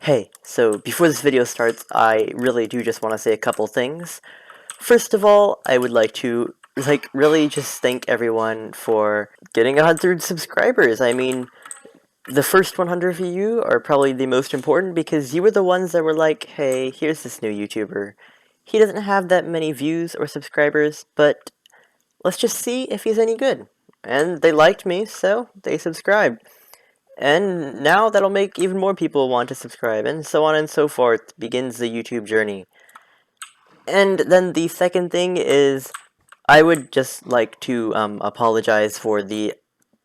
Hey, so before this video starts, I really do just want to say a couple things. First of all, I would like to, really just thank everyone for getting 100 subscribers. I mean, the first 100 of you are probably the most important because you were the ones that were like, hey, here's this new YouTuber. He doesn't have that many views or subscribers, but let's just see if he's any good. And they liked me, so they subscribed. And now that'll make even more people want to subscribe, and so on and so forth begins the YouTube journey. And then the second thing is, I would just like to apologize for the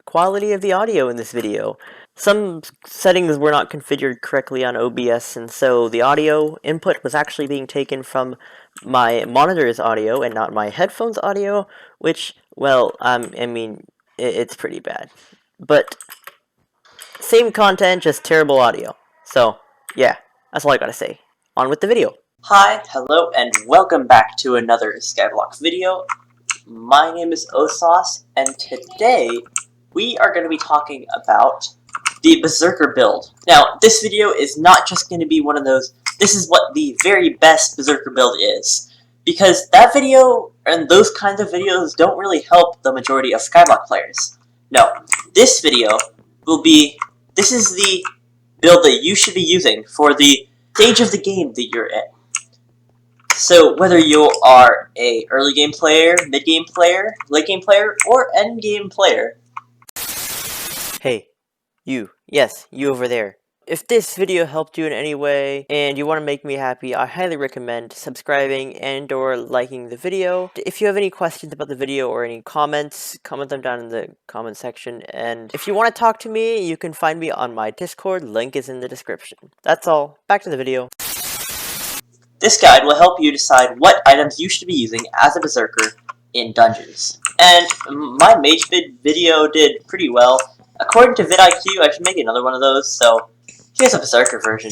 quality of the audio in this video. Some settings were not configured correctly on OBS, and so the audio input was actually being taken from my monitor's audio and not my headphones audio, which, well, I mean, it's pretty bad. But same content, just terrible audio. So, yeah, that's all I gotta say. On with the video. Hi, hello, and welcome back to another Skyblock video. My name is Osauce, and today we are going to be talking about the Berserker build. Now, this video is not just going to be one of those, this is what the very best Berserker build is. Because that video, and those kinds of videos, don't really help the majority of Skyblock players. No, this video will be, this is the build that you should be using for the stage of the game that you're in. So whether you are a early game player, mid game player, late game player, or end game player. Hey, you. Yes, you over there. If this video helped you in any way, and you want to make me happy, I highly recommend subscribing and or liking the video. If you have any questions about the video or any comments, comment them down in the comment section. And if you want to talk to me, you can find me on my Discord, link is in the description. That's all, back to the video. This guide will help you decide what items you should be using as a Berserker in dungeons. And my mage bid video did pretty well. According to vidIQ, I should make another one of those, so here's a Berserker version.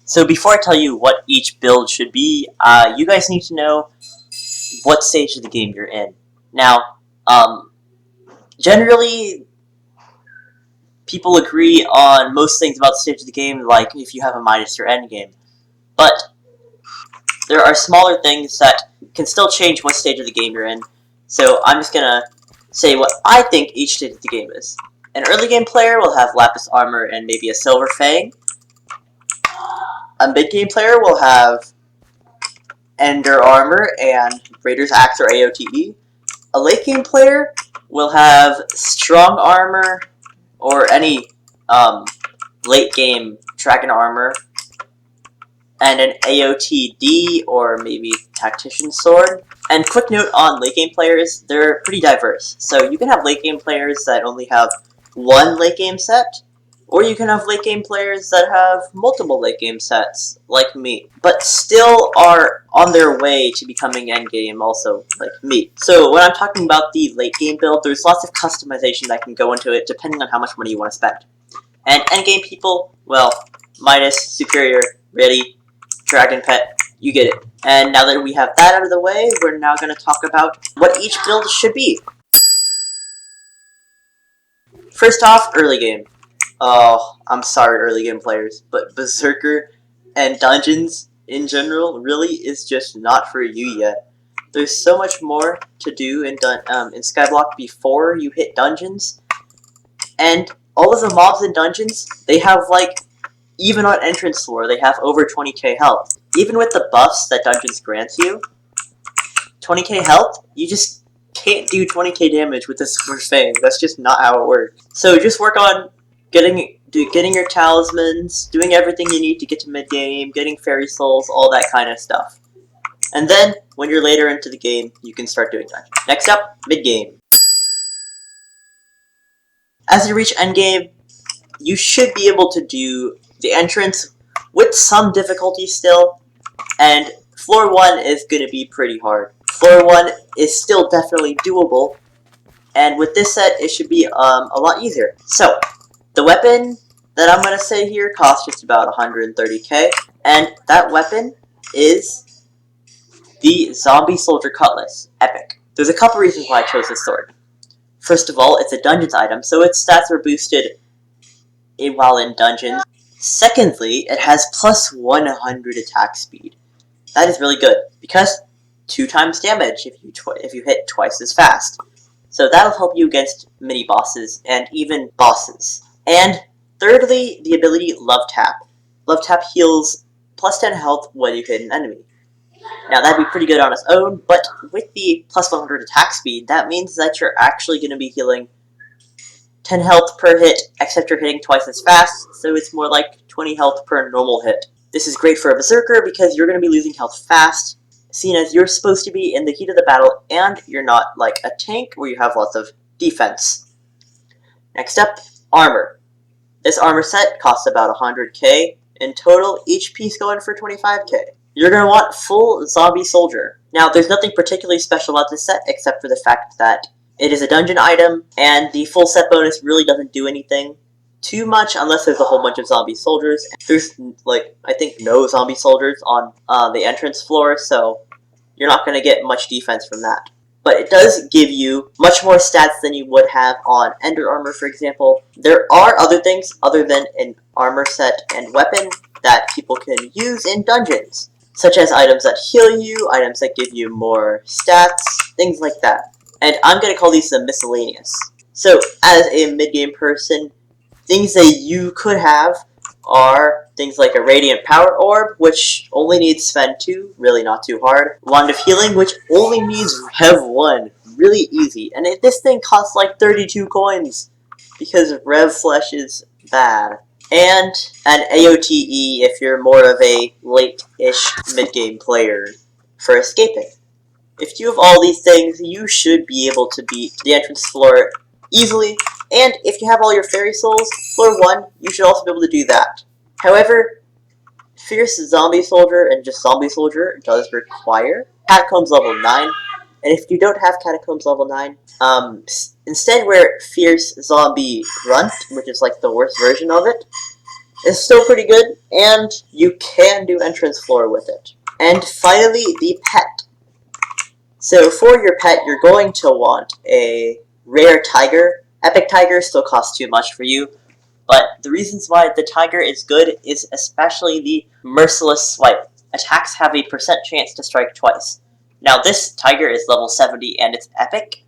So before I tell you what each build should be, you guys need to know what stage of the game you're in. Now, generally, people agree on most things about the stage of the game, like if you have a minus your endgame. But there are smaller things that can still change what stage of the game you're in. So I'm just gonna say what I think each stage of the game is. An early game player will have Lapis Armor and maybe a Silver Fang. A mid game player will have Ender Armor and Raider's Axe or AOTE. A late game player will have Strong Armor or any late game Dragon Armor, and an AOTD or maybe Tactician Sword. And quick note on late game players, they're pretty diverse. So you can have late game players that only have one late game set, or you can have late game players that have multiple late game sets, like me, but still are on their way to becoming end game also, like me. So when I'm talking about the late game build, there's lots of customization that can go into it depending on how much money you want to spend. And end game people, well, Midas, Superior, Ready, Dragon Pet, you get it. And now that we have that out of the way, we're now going to talk about what each build should be. First off, early game. Oh, I'm sorry early game players, but Berserker and Dungeons in general really is just not for you yet. There's so much more to do in Skyblock before you hit Dungeons. And all of the mobs in Dungeons, they have like, even on entrance floor, they have over 20k health. Even with the buffs that Dungeons grants you, 20k health, you just can't do 20k damage with this Silver Fang. That's just not how it works. So just work on getting your talismans, doing everything you need to get to mid-game, getting fairy souls, all that kind of stuff. And then, when you're later into the game, you can start doing Dungeons. Next up, mid-game. As you reach endgame, you should be able to do the entrance with some difficulty still, and floor 1 is going to be pretty hard. Floor 1 is still definitely doable, and with this set it should be a lot easier. So, the weapon that I'm going to say here costs just about 130k, and that weapon is the Zombie Soldier Cutlass, Epic. There's a couple reasons why I chose this sword. First of all, it's a Dungeons item, so its stats are boosted while in Dungeons. Secondly, it has plus 100 attack speed. That is really good, because 2 times damage if you hit twice as fast. So that'll help you against mini bosses and even bosses. And thirdly, the ability Love Tap. Love Tap heals plus 10 health when you hit an enemy. Now that'd be pretty good on its own, but with the plus 100 attack speed, that means that you're actually going to be healing 10 health per hit, except you're hitting twice as fast, so it's more like 20 health per normal hit. This is great for a Berserker because you're going to be losing health fast, seeing as you're supposed to be in the heat of the battle, and you're not like a tank where you have lots of defense. Next up, armor. This armor set costs about 100k. In total, each piece going for 25k. You're going to want full zombie soldier. Now, there's nothing particularly special about this set except for the fact that it is a dungeon item, and the full set bonus really doesn't do anything too much unless there's a whole bunch of zombie soldiers. There's, like, I think no zombie soldiers on the entrance floor, so you're not going to get much defense from that. But it does give you much more stats than you would have on Ender Armor, for example. There are other things other than an armor set and weapon that people can use in dungeons, such as items that heal you, items that give you more stats, things like that. And I'm going to call these the miscellaneous. So, as a mid-game person, things that you could have are things like a Radiant Power Orb, which only needs spend 2, really not too hard. Wand of Healing, which only needs Rev 1, really easy. And this thing costs like 32 coins, because Rev Flesh is bad. And an AOTE if you're more of a late-ish mid-game player for escaping. If you have all these things, you should be able to beat the entrance floor easily, and if you have all your fairy souls, floor 1, you should also be able to do that. However, Fierce Zombie Soldier and just Zombie Soldier does require Catacombs level 9, and if you don't have Catacombs level 9, instead wear Fierce Zombie Grunt, which is like the worst version of it. It's still pretty good, and you can do entrance floor with it. And finally, the pet. So for your pet, you're going to want a rare tiger. Epic tiger still costs too much for you, but the reasons why the tiger is good is especially the merciless swipe. Attacks have a % chance to strike twice. Now this tiger is level 70 and it's epic.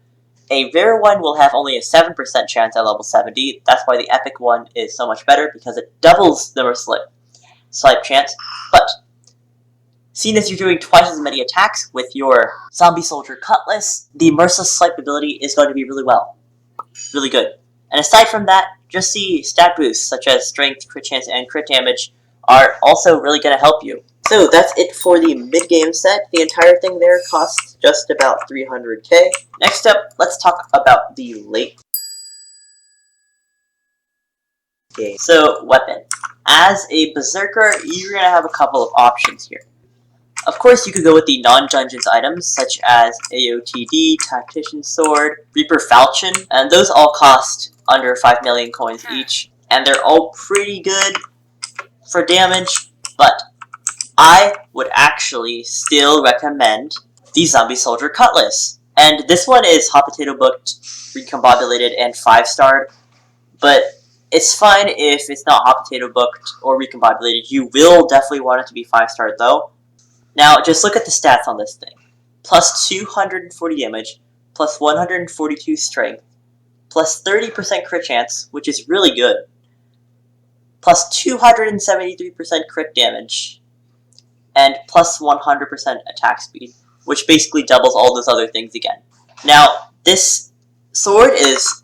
A rare one will have only a 7% chance at level 70. That's why the epic one is so much better, because it doubles the merciless swipe chance. But seeing as you're doing twice as many attacks with your Zombie Soldier Cutlass, the merciless swipe ability is going to be really good. And aside from that, just the stat boosts such as strength, crit chance, and crit damage are also really going to help you. So that's it for the mid-game set. The entire thing there costs just about 300k. Next up, let's talk about the late game. So, weapon. As a Berserker, you're going to have a couple of options here. Of course, you could go with the non-dungeons items, such as AOTD, Tactician Sword, Reaper Falchion, and those all cost under 5 million coins each, and they're all pretty good for damage, but I would actually still recommend the Zombie Soldier Cutlass. And this one is Hot Potato Booked, Recombobulated, and 5-starred, but it's fine if it's not Hot Potato Booked or Recombobulated. You will definitely want it to be 5-starred though. Now, just look at the stats on this thing. Plus 240 damage, plus 142 strength, plus 30% crit chance, which is really good, plus 273% crit damage, and plus 100% attack speed, which basically doubles all those other things again. Now, this sword is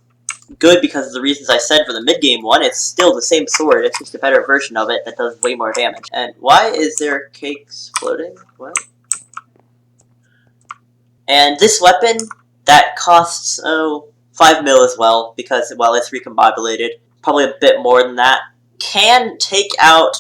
good because of the reasons I said for the mid-game one. It's still the same sword, it's just a better version of it that does way more damage. And why is there cakes floating? What? And this weapon, that costs, 5 mil as well, because, well, it's recombobulated, probably a bit more than that, can take out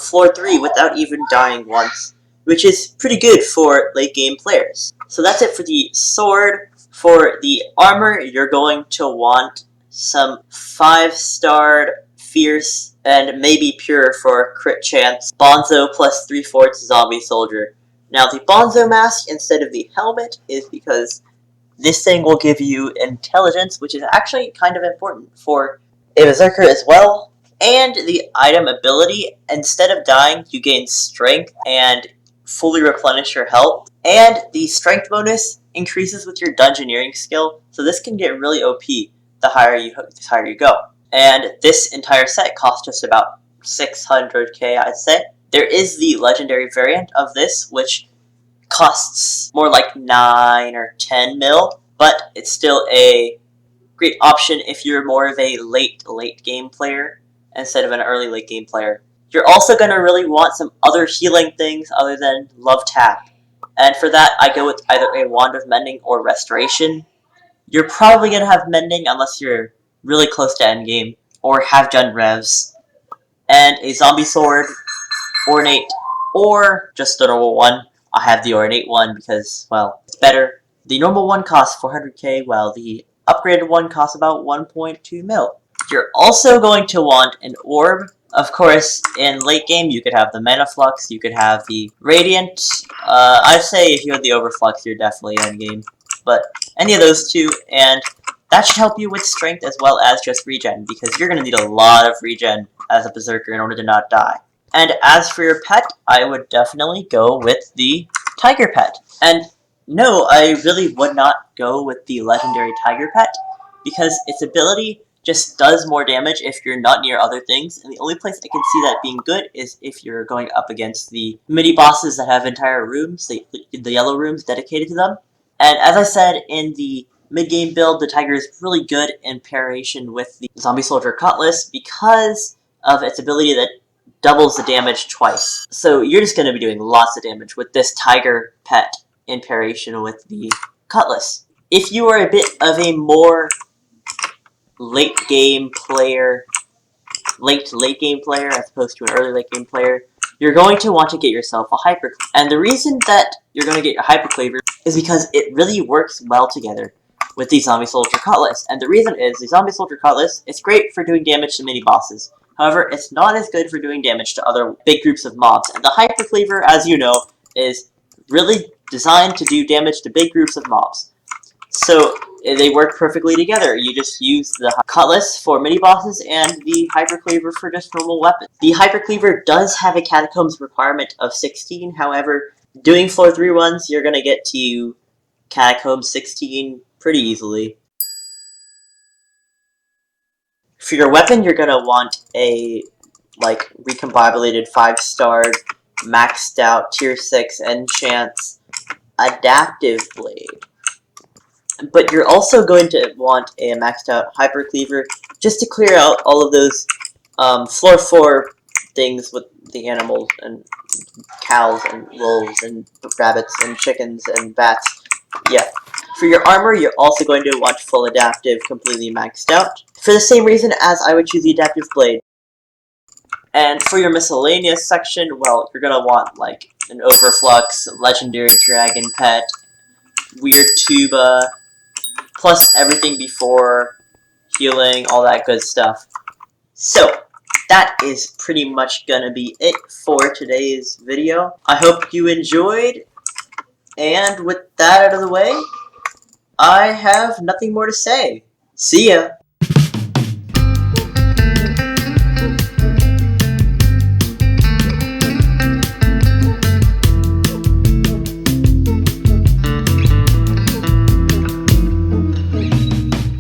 floor 3 without even dying once, which is pretty good for late game players. So that's it for the sword. For the armor, you're going to want some 5-starred, fierce, and maybe pure for crit chance, Bonzo plus 3/4 zombie soldier. Now the Bonzo mask instead of the helmet is because this thing will give you intelligence, which is actually kind of important for a Berserker as well. And the item ability, instead of dying, you gain strength and fully replenish your health. And the strength bonus increases with your dungeoneering skill, so this can get really OP the higher you go. And this entire set cost us about 600k, I'd say. There is the legendary variant of this, which costs more like 9 or 10 mil, but it's still a great option if you're more of a late game player instead of an early late game player. You're also going to really want some other healing things other than Love Tap. And for that, I go with either a Wand of Mending or Restoration. You're probably going to have Mending unless you're really close to endgame or have done Revs. And a Zombie Sword, Ornate, or just the normal one. I have the Ornate one because, well, it's better. The normal one costs 400k, while the upgraded one costs about 1.2 mil. You're also going to want an orb. Of course, in late game, you could have the Mana Flux, you could have the Radiant. I'd say if you had the Overflux, you're definitely endgame. But any of those two, and that should help you with strength as well as just regen, because you're going to need a lot of regen as a Berserker in order to not die. And as for your pet, I would definitely go with the Tiger Pet. And no, I really would not go with the legendary Tiger Pet, because its ability just does more damage if you're not near other things, and the only place I can see that being good is if you're going up against the mini-bosses that have entire rooms, the yellow rooms dedicated to them. And as I said, in the mid-game build, the Tiger is really good in paration with the Zombie Soldier Cutlass because of its ability that doubles the damage twice. So you're just going to be doing lots of damage with this Tiger Pet in paration with the Cutlass. If you are a bit of a more late game player as opposed to an early late game player, you're going to want to get yourself a Hypercleaver. And the reason that you're going to get a Hypercleaver is because it really works well together with the Zombie Soldier Cutlass. And the reason is, the Zombie Soldier Cutlass is great for doing damage to mini-bosses. However, it's not as good for doing damage to other big groups of mobs. And the Hypercleaver, as you know, is really designed to do damage to big groups of mobs. So they work perfectly together. You just use the Cutlass for mini-bosses and the Hypercleaver for just normal weapons. The Hypercleaver does have a Catacombs requirement of 16, however, doing floor 3 runs, you're going to get to Catacombs 16 pretty easily. For your weapon, you're going to want a, recombobulated 5-star, maxed out, tier 6 enchants, adaptive blade. But you're also going to want a maxed out Hypercleaver just to clear out all of those floor 4 things with the animals and cows and wolves and rabbits and chickens and bats. Yeah. For your armor, you're also going to want full adaptive, completely maxed out. For the same reason as I would choose the adaptive blade. And for your miscellaneous section, well, you're going to want like an Overflux, legendary dragon pet, weird tuba, plus everything before, healing, all that good stuff. So, that is pretty much gonna be it for today's video. I hope you enjoyed, and with that out of the way, I have nothing more to say. See ya!